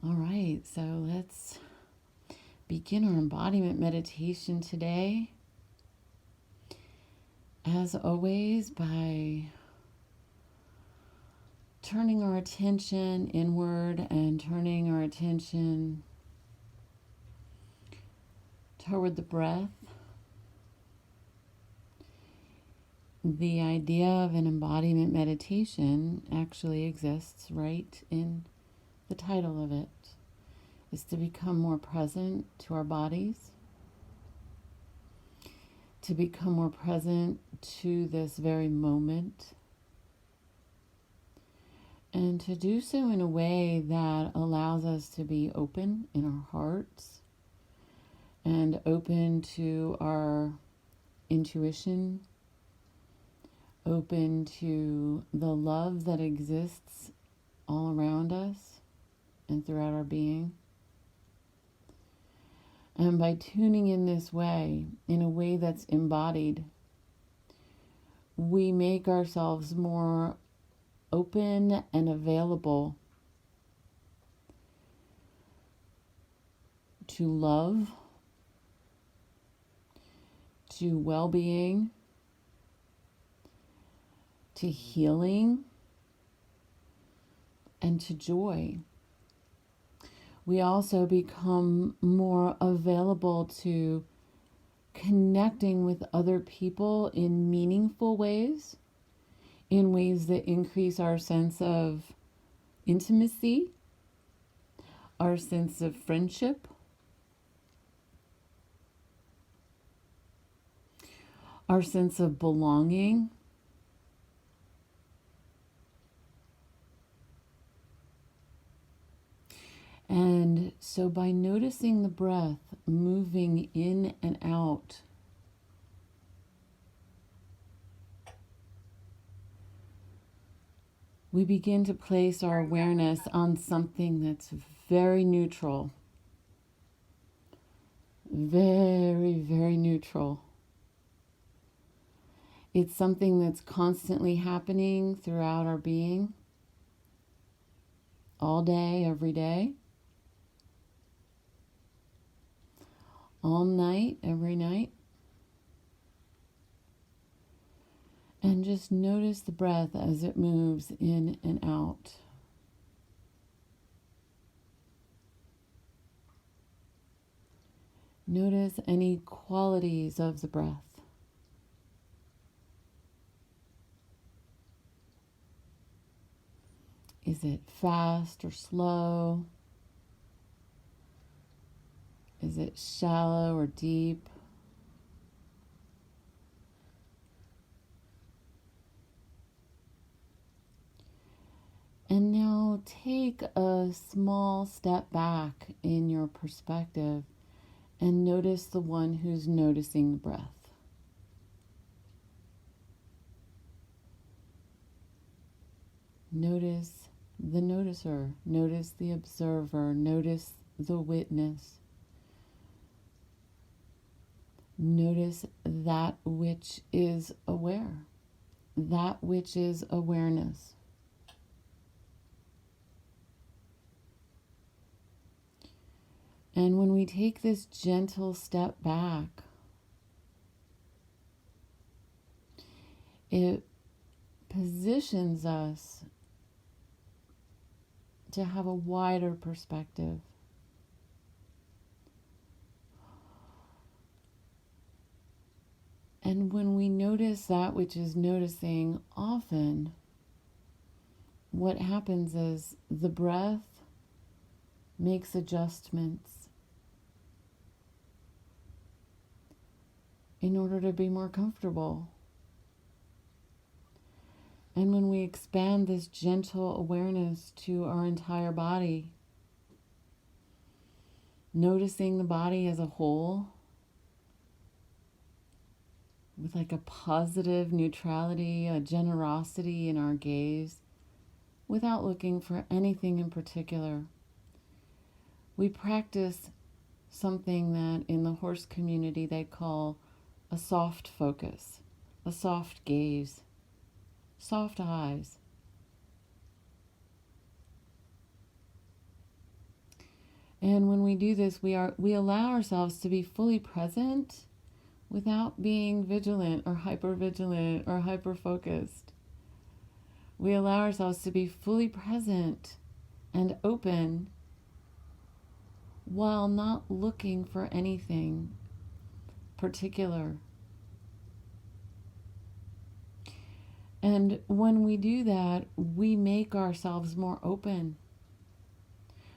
All right, so let's begin our embodiment meditation today. As always, by turning our attention inward and turning our attention toward the breath. The idea of an embodiment meditation actually exists right in the title of it, is to become more present to our bodies, to become more present to this very moment, and to do so in a way that allows us to be open in our hearts and open to our intuition, open to the love that exists all around us and throughout our being. And by tuning in this way, in a way that's embodied, we make ourselves more open and available to love, to well-being, to healing, and to joy. We also become more available to connecting with other people in meaningful ways, in ways that increase our sense of intimacy, our sense of friendship, our sense of belonging. And so by noticing the breath moving in and out, we begin to place our awareness on something that's very neutral, very, very neutral. It's something that's constantly happening throughout our being, all day, every day. All night, every night. And just notice the breath as it moves in and out. Notice any qualities of the breath. Is it fast or slow? Is it shallow or deep? And now take a small step back in your perspective and notice the one who's noticing the breath. Notice the noticer, notice the observer, notice the witness. Notice that which is aware, that which is awareness. And when we take this gentle step back, it positions us to have a wider perspective. And when we notice that which is noticing, often what happens is the breath makes adjustments in order to be more comfortable. And when we expand this gentle awareness to our entire body, noticing the body as a whole, with like a positive neutrality, a generosity in our gaze, without looking for anything in particular. We practice something that in the horse community they call a soft focus, a soft gaze, soft eyes. And when we do this, we allow ourselves to be fully present without being vigilant or hyper-vigilant or hyper-focused. We allow ourselves to be fully present and open while not looking for anything particular. And when we do that, we make ourselves more open.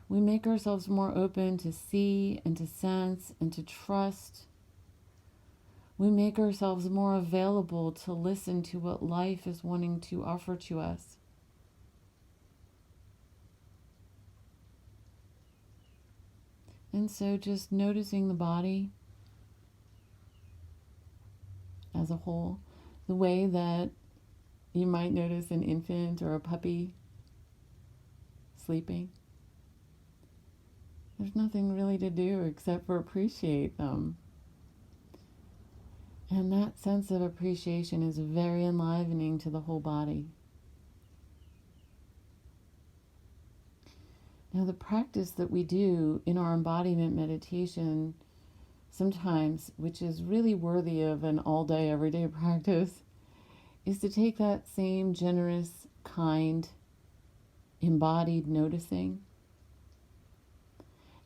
We make ourselves more open to see and to sense and to trust. We make ourselves more available to listen to what life is wanting to offer to us. And so just noticing the body as a whole, the way that you might notice an infant or a puppy sleeping. There's nothing really to do except for appreciate them. And that sense of appreciation is very enlivening to the whole body. Now, the practice that we do in our embodiment meditation sometimes, which is really worthy of an all-day, everyday practice, is to take that same generous, kind, embodied noticing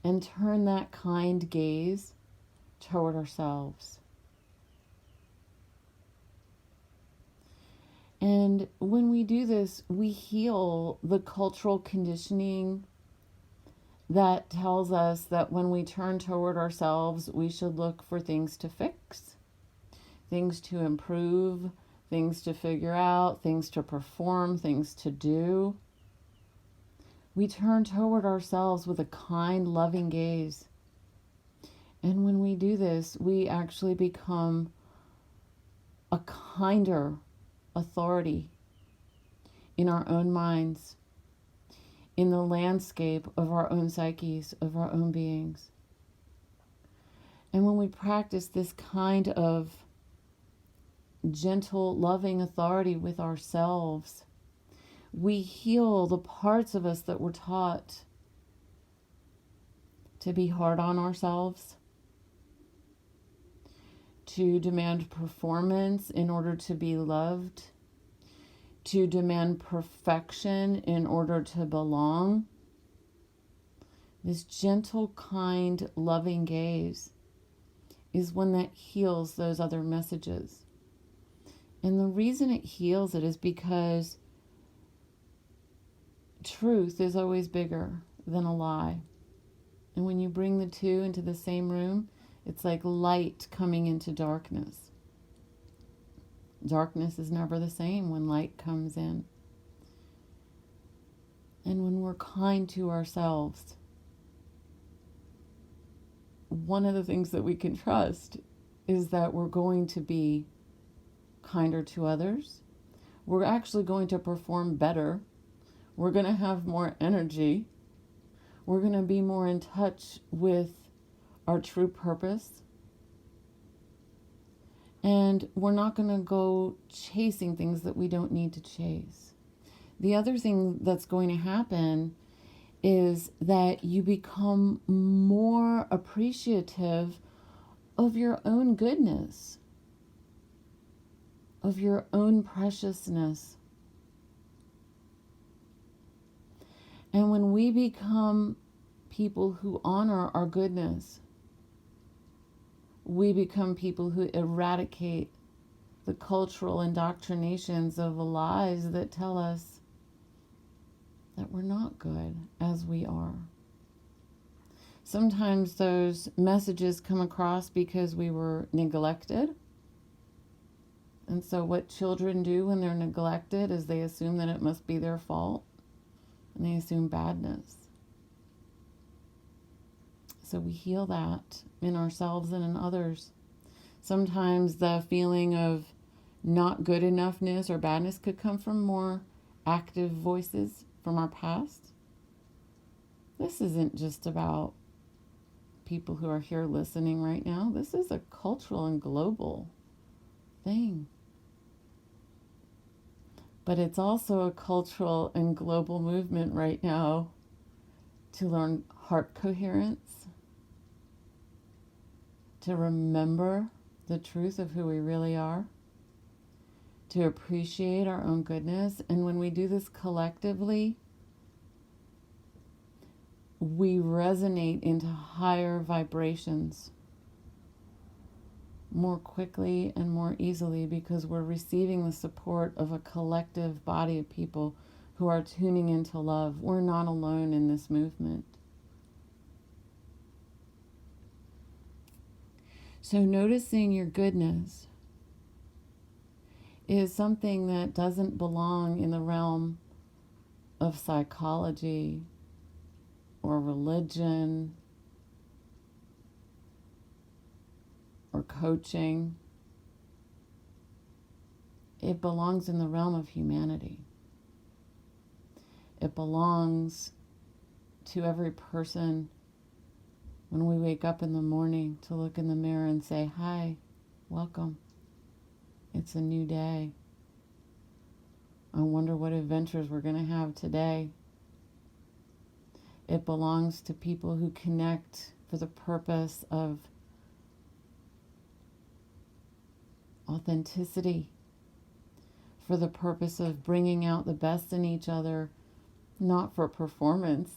and turn that kind gaze toward ourselves. And when we do this, we heal the cultural conditioning that tells us that when we turn toward ourselves, we should look for things to fix, things to improve, things to figure out, things to perform, things to do. We turn toward ourselves with a kind, loving gaze. And when we do this, we actually become a kinder authority in our own minds, in the landscape of our own psyches, of our own beings. And when we practice this kind of gentle, loving authority with ourselves, we heal the parts of us that were taught to be hard on ourselves, to demand performance in order to be loved, to demand perfection in order to belong. This gentle, kind, loving gaze is one that heals those other messages. And the reason it heals it is because truth is always bigger than a lie. And when you bring the two into the same room, it's like light coming into darkness. Darkness is never the same when light comes in. And when we're kind to ourselves, one of the things that we can trust is that we're going to be kinder to others. We're actually going to perform better. We're going to have more energy. We're going to be more in touch with our true purpose. And we're not going to go chasing things that we don't need to chase. The other thing that's going to happen is that you become more appreciative of your own goodness, of your own preciousness. And when we become people who honor our goodness, we become people who eradicate the cultural indoctrinations of lies that tell us that we're not good as we are. Sometimes those messages come across because we were neglected. And so what children do when they're neglected is they assume that it must be their fault, and they assume badness. So we heal that in ourselves and in others. Sometimes the feeling of not good enoughness or badness could come from more active voices from our past. This isn't just about people who are here listening right now. This is a cultural and global thing. But it's also a cultural and global movement right now to learn heart coherence, to remember the truth of who we really are, to appreciate our own goodness. And when we do this collectively, we resonate into higher vibrations more quickly and more easily because we're receiving the support of a collective body of people who are tuning into love. We're not alone in this movement. So noticing your goodness is something that doesn't belong in the realm of psychology or religion or coaching. It belongs in the realm of humanity. It belongs to every person when we wake up in the morning to look in the mirror and say, hi, welcome. It's a new day. I wonder what adventures we're going to have today. It belongs to people who connect for the purpose of authenticity, for the purpose of bringing out the best in each other, not for performance,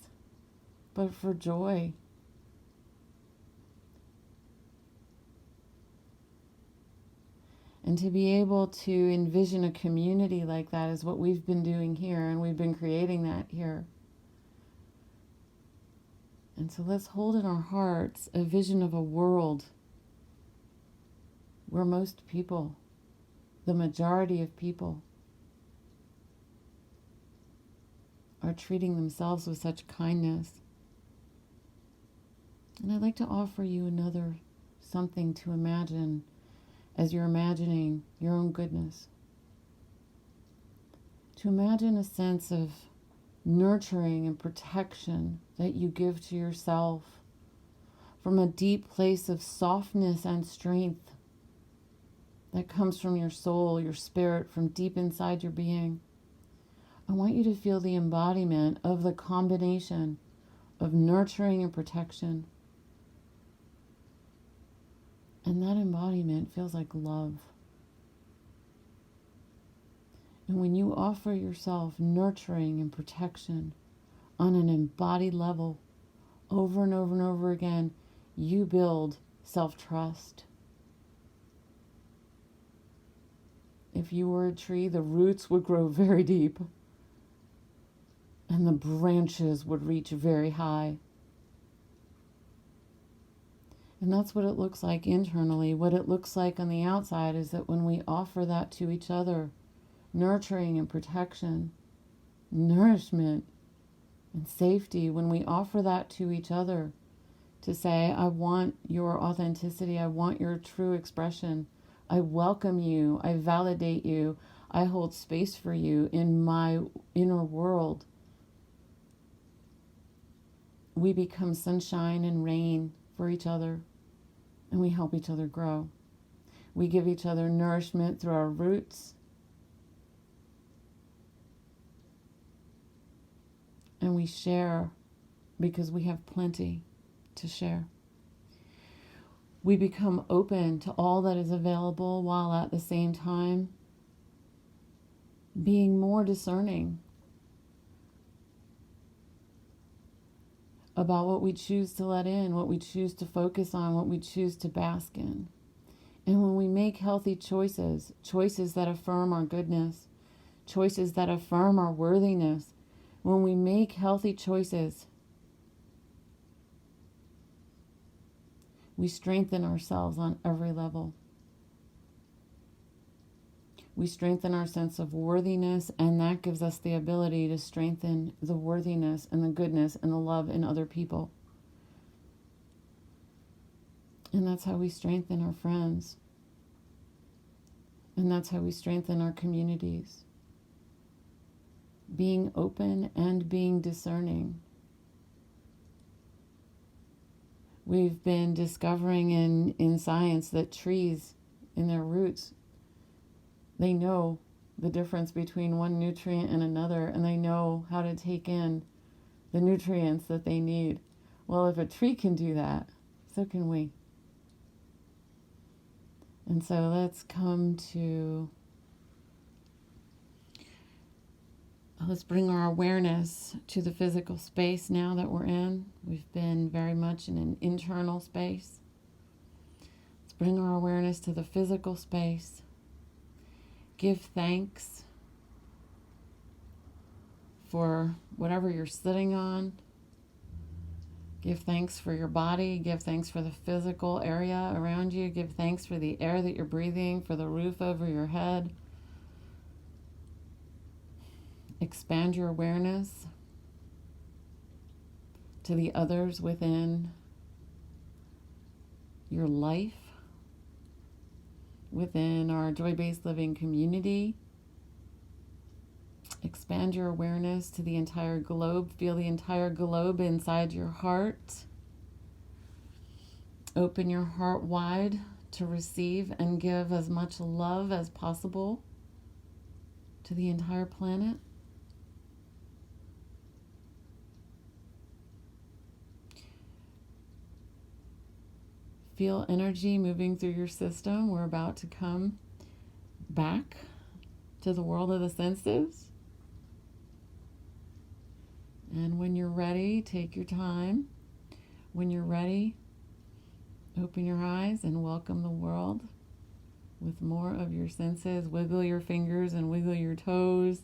but for joy. And to be able to envision a community like that is what we've been doing here, and we've been creating that here. And so let's hold in our hearts a vision of a world where most people, the majority of people, are treating themselves with such kindness. And I'd like to offer you another something to imagine as you're imagining your own goodness. To imagine a sense of nurturing and protection that you give to yourself from a deep place of softness and strength that comes from your soul, your spirit, from deep inside your being. I want you to feel the embodiment of the combination of nurturing and protection. And that embodiment feels like love. And when you offer yourself nurturing and protection on an embodied level, over and over and over again, you build self-trust. If you were a tree, the roots would grow very deep and the branches would reach very high. And that's what it looks like internally. What it looks like on the outside is that when we offer that to each other, nurturing and protection, nourishment and safety, when we offer that to each other to say, I want your authenticity, I want your true expression, I welcome you, I validate you, I hold space for you in my inner world, we become sunshine and rain for each other, and we help each other grow. We give each other nourishment through our roots, and we share because we have plenty to share. We become open to all that is available while at the same time being more discerning about what we choose to let in, what we choose to focus on, what we choose to bask in. And when we make healthy choices, choices that affirm our goodness, choices that affirm our worthiness, when we make healthy choices, we strengthen ourselves on every level. We strengthen our sense of worthiness, and that gives us the ability to strengthen the worthiness and the goodness and the love in other people. And that's how we strengthen our friends. And that's how we strengthen our communities. Being open and being discerning. We've been discovering in science that trees, in their roots, they know the difference between one nutrient and another, and they know how to take in the nutrients that they need. Well, if a tree can do that, so can we. And so let's bring our awareness to the physical space now that we're in. We've been very much in an internal space. Let's bring our awareness to the physical space. Give thanks for whatever you're sitting on. Give thanks for your body. Give thanks for the physical area around you. Give thanks for the air that you're breathing, for the roof over your head. Expand your awareness to the others within your life, within our joy-based living community. Expand your awareness to the entire globe. Feel the entire globe inside your heart. Open your heart wide to receive and give as much love as possible to the entire planet. Feel energy moving through your system. We're about to come back to the world of the senses. And when you're ready, take your time. When you're ready, open your eyes and welcome the world with more of your senses. Wiggle your fingers and wiggle your toes.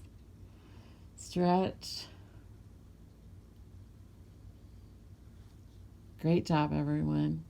Stretch. Great job, everyone.